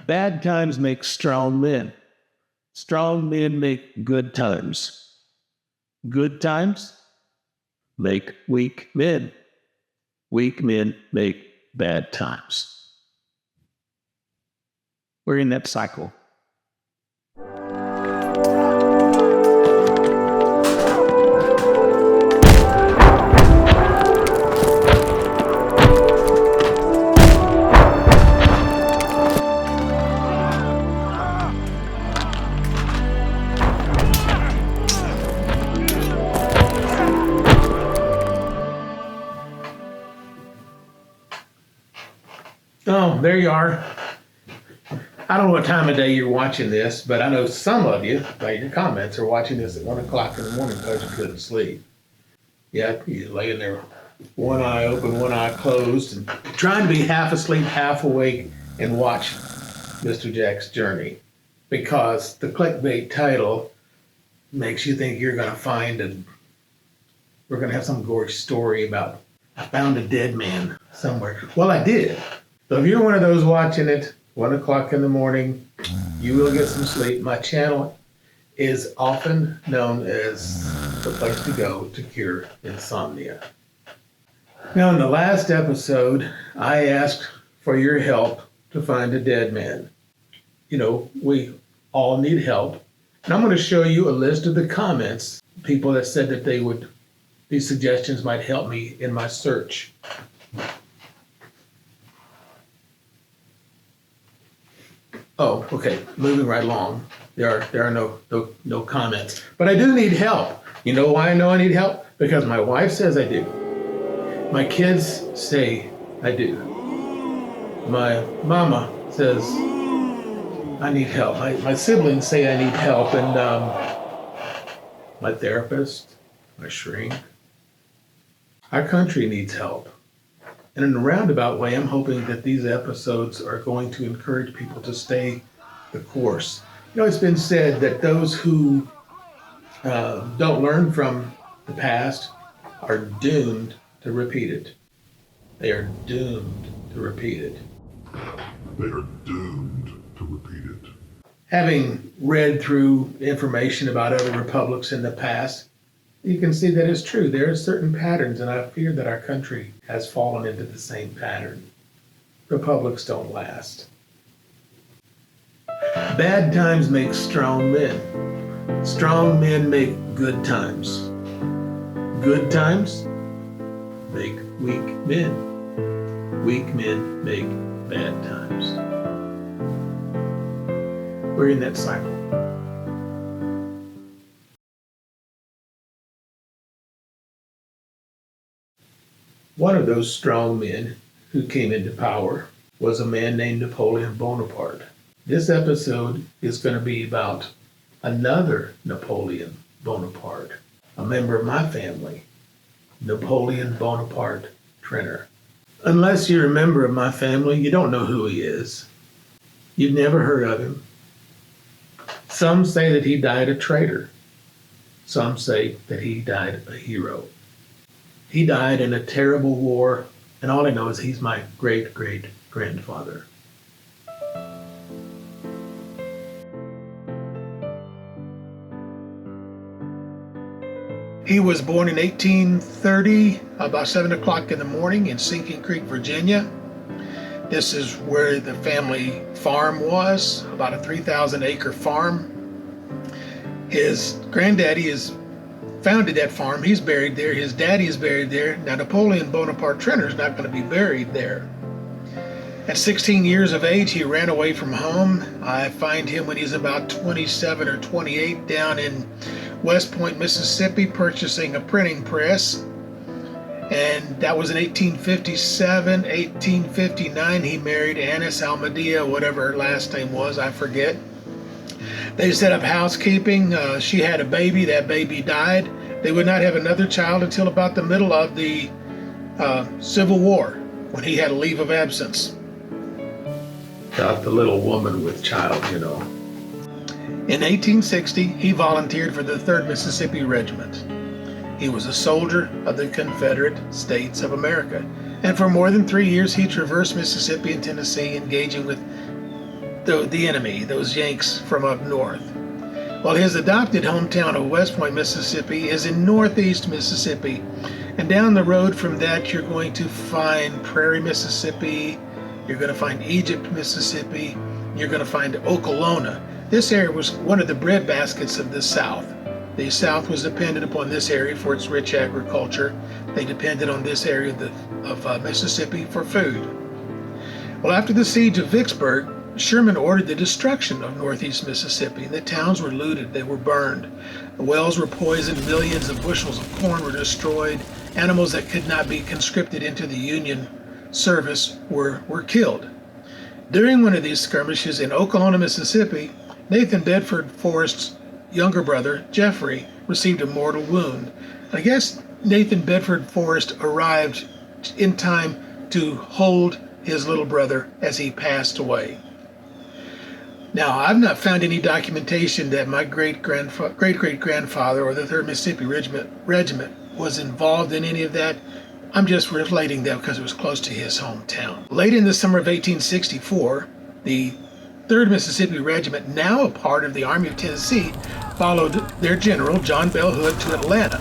Bad times make strong men. Strong men make good times. Good times make weak men. Weak men make bad times. We're in that cycle. Oh, there you are. I don't know what time of day you're watching this, but I know some of you, by your comments, are watching this at 1 o'clock in the morning because you couldn't sleep. Yep, you're laying there, one eye open, one eye closed, and trying to be half asleep, half awake, and watch Mr. Jack's journey. Because the clickbait title makes you think you're going to we're going to have some gory story about, I found a dead man somewhere. Well, I did. So if you're one of those watching it, 1 o'clock in the morning, you will get some sleep. My channel is often known as the place to go to cure insomnia. Now, in the last episode, I asked for your help to find a dead man. You know, we all need help. And I'm going to show you a list of the comments, people that said that these suggestions might help me in my search. Oh, okay. Moving right along. There are no comments. But I do need help. You know why I know I need help? Because my wife says I do. My kids say I do. My mama says I need help. My siblings say I need help, and my therapist, my shrink. Our country needs help. And in a roundabout way, I'm hoping that these episodes are going to encourage people to stay the course. You know, it's been said that those who don't learn from the past are doomed to repeat it. They are doomed to repeat it. They are doomed to repeat it. Having read through information about other republics in the past, you can see that it's true. There are certain patterns, and I fear that our country has fallen into the same pattern. Republics don't last. Bad times make strong men. Strong men make good times. Good times make weak men. Weak men make bad times. We're in that cycle. One of those strong men who came into power was a man named Napoleon Bonaparte. This episode is going to be about another Napoleon Bonaparte, a member of my family, Napoleon Bonaparte Trenner. Unless you're a member of my family, you don't know who he is. You've never heard of him. Some say that he died a traitor. Some say that he died a hero. He died in a terrible war, and all I know is he's my great-great-grandfather. He was born in 1830, about 7 o'clock in the morning in Sinking Creek, Virginia. This is where the family farm was, about a 3,000-acre farm. His granddaddy founded that farm. He's buried there. His daddy is buried there. Now, Napoleon Bonaparte Trenner is not going to be buried there. At 16 years of age, he ran away from home. I find him when he's about 27 or 28 down in West Point, Mississippi, purchasing a printing press. And that was in 1857. 1859, he married Annis Almadea, whatever her last name was, I forget. They set up housekeeping. She had a baby. That baby died. They would not have another child until about the middle of the Civil War, when he had a leave of absence. Got the little woman with child, you know. In 1860, he volunteered for the 3rd Mississippi Regiment. He was a soldier of the Confederate States of America, and for more than 3 years he traversed Mississippi and Tennessee, engaging with the enemy, those Yanks from up north. Well, his adopted hometown of West Point, Mississippi is in northeast Mississippi. And down the road from that, you're going to find Prairie, Mississippi. You're going to find Egypt, Mississippi. You're going to find Okolona. This area was one of the breadbaskets of the South. The South was dependent upon this area for its rich agriculture. They depended on this area of Mississippi for food. Well, after the siege of Vicksburg, Sherman ordered the destruction of northeast Mississippi. The towns were looted, they were burned. The wells were poisoned, millions of bushels of corn were destroyed. Animals that could not be conscripted into the Union service were killed. During one of these skirmishes in Oklahoma, Mississippi, Nathan Bedford Forrest's younger brother, Jeffrey, received a mortal wound. I guess Nathan Bedford Forrest arrived in time to hold his little brother as he passed away. Now, I've not found any documentation that my great-great-grandfather or the 3rd Mississippi Regiment was involved in any of that. I'm just relating that because it was close to his hometown. Late in the summer of 1864, the 3rd Mississippi Regiment, now a part of the Army of Tennessee, followed their general, John Bell Hood, to Atlanta.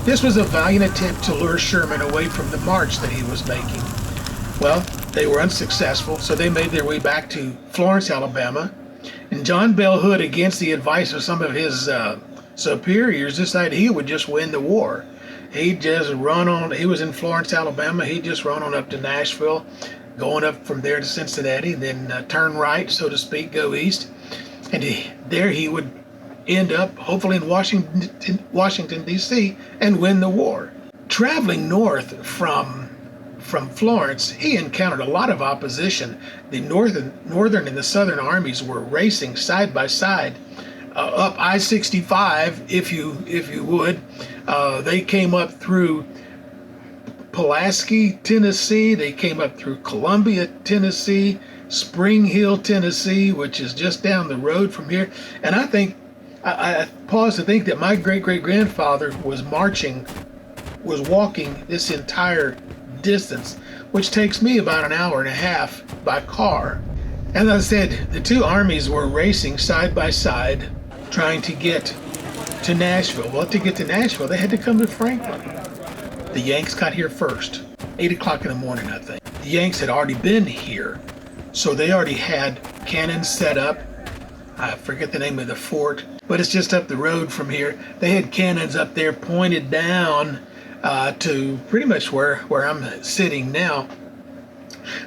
This was a valiant attempt to lure Sherman away from the march that he was making. Well, they were unsuccessful, so they made their way back to Florence, Alabama. And John Bell Hood, against the advice of some of his superiors, decided he would just win the war. He'd just run on, he was in Florence, Alabama, he'd just run on up to Nashville, going up from there to Cincinnati, then turn right, so to speak, go east. And there he would end up, hopefully in Washington, D.C., and win the war. Traveling north from Florence, he encountered a lot of opposition. The northern and the southern armies were racing side by side up I-65, if you would. They came up through Pulaski, Tennessee. They came up through Columbia, Tennessee, Spring Hill, Tennessee, which is just down the road from here. And I think I pause to think that my great-great-grandfather was walking this entire distance, which takes me about an hour and a half by car. As I said, the two armies were racing side by side, trying to get to Nashville. Well, to get to Nashville, they had to come to Franklin. The Yanks got here first, 8 o'clock in the morning, I think. The Yanks had already been here, so they already had cannons set up. I forget the name of the fort, but it's just up the road from here. They had cannons up there pointed down to pretty much where I'm sitting now.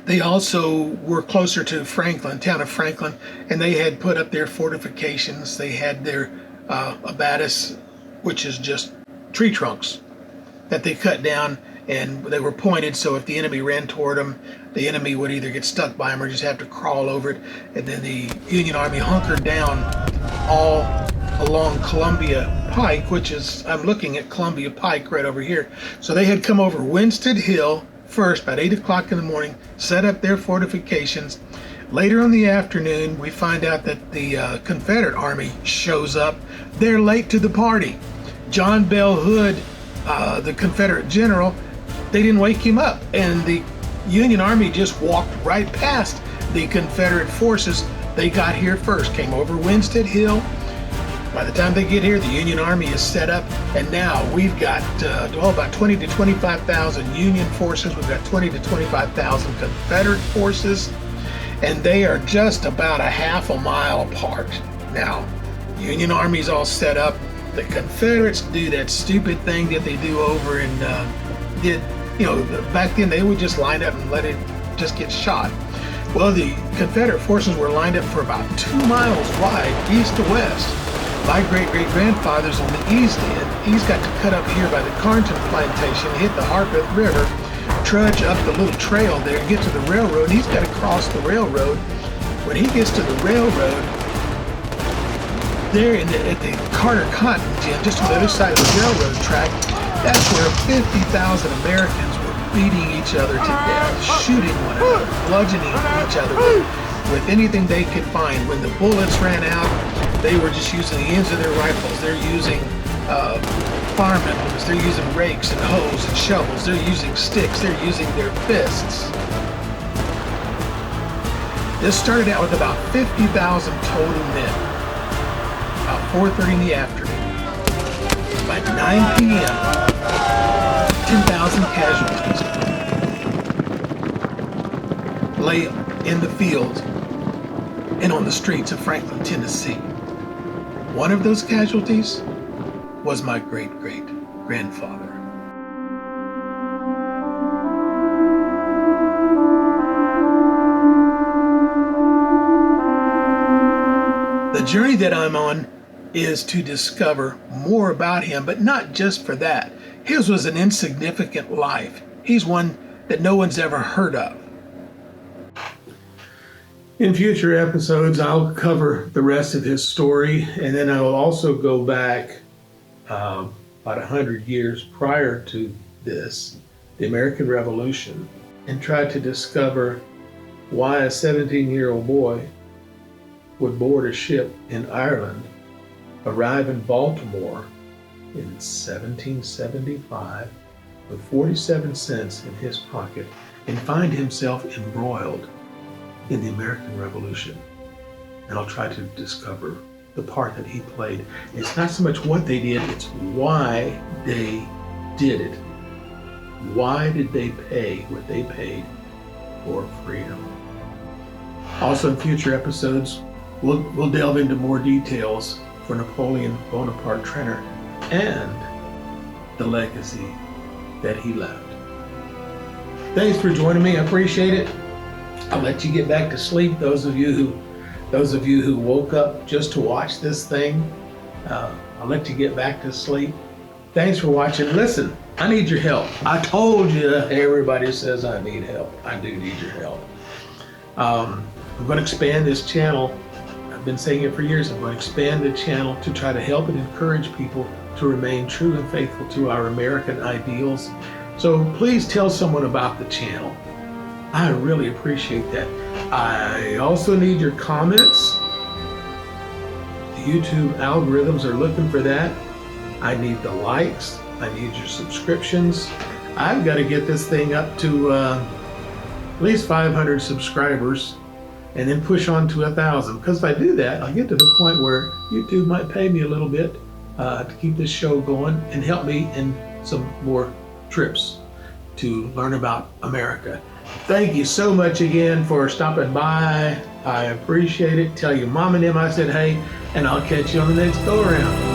They also were closer to Franklin, town of Franklin, and they had put up their fortifications. They had their abatis, which is just tree trunks that they cut down, and they were pointed, so if the enemy ran toward them, the enemy would either get stuck by them or just have to crawl over it. And then the Union Army hunkered down all along Columbia Pike, which is, I'm looking at Columbia Pike right over here. So they had come over Winstead Hill first, about 8 o'clock in the morning, set up their fortifications. Later in the afternoon, we find out that the Confederate Army shows up. They're late to the party. John Bell Hood, the Confederate general, they didn't wake him up, and the Union Army just walked right past the Confederate forces. They got here first, came over Winstead Hill. By the time they get here, the Union Army is set up, and now we've got about 20 to 25,000 Union forces. We've got 20 to 25,000 Confederate forces, and they are just about a half a mile apart. Now, Union Army's all set up. The Confederates do that stupid thing that they do over in, back then they would just line up and let it just get shot. Well, the Confederate forces were lined up for about 2 miles wide, east to west. My great-great-grandfather's on the east end. He's got to cut up here by the Carnton Plantation, hit the Harpeth River, trudge up the little trail there, get to the railroad. He's got to cross the railroad. When he gets to the railroad, there at the Carter Cotton Gin, just on the other side of the railroad track, that's where 50,000 Americans were beating each other to death, shooting one another, bludgeoning each other with anything they could find. When the bullets ran out, they were just using the ends of their rifles. They're using farm implements. They're using rakes and hoes and shovels. They're using sticks. They're using their fists. This started out with about 50,000 total men, about 4:30 in the afternoon. By 9 p.m., 10,000 casualties lay in the fields and on the streets of Franklin, Tennessee. One of those casualties was my great-great-grandfather. The journey that I'm on is to discover more about him, but not just for that. His was an insignificant life. He's one that no one's ever heard of. In future episodes, I'll cover the rest of his story, and then I will also go back about 100 years prior to this, the American Revolution, and try to discover why a 17-year-old boy would board a ship in Ireland, arrive in Baltimore in 1775 with 47 cents in his pocket, and find himself embroiled in the American Revolution. And I'll try to discover the part that he played. It's not so much what they did, it's why they did it. Why did they pay what they paid for freedom? Also in future episodes, we'll delve into more details for Napoleon Bonaparte Traynor and the legacy that he left. Thanks for joining me. I appreciate it. I'll let you get back to sleep. Those of you who woke up just to watch this thing, I'll let you get back to sleep. Thanks for watching. Listen, I need your help. I told you, everybody says I need help. I do need your help. I'm going to expand this channel. I've been saying it for years. I'm going to expand the channel to try to help and encourage people to remain true and faithful to our American ideals. So please tell someone about the channel. I really appreciate that. I also need your comments. The YouTube algorithms are looking for that. I need the likes. I need your subscriptions. I've got to get this thing up to at least 500 subscribers and then push on to 1,000. Because if I do that, I'll get to the point where YouTube might pay me a little bit to keep this show going and help me in some more trips to learn about America. Thank you so much again for stopping by. I appreciate it. Tell your mom and them I said hey, and I'll catch you on the next go around.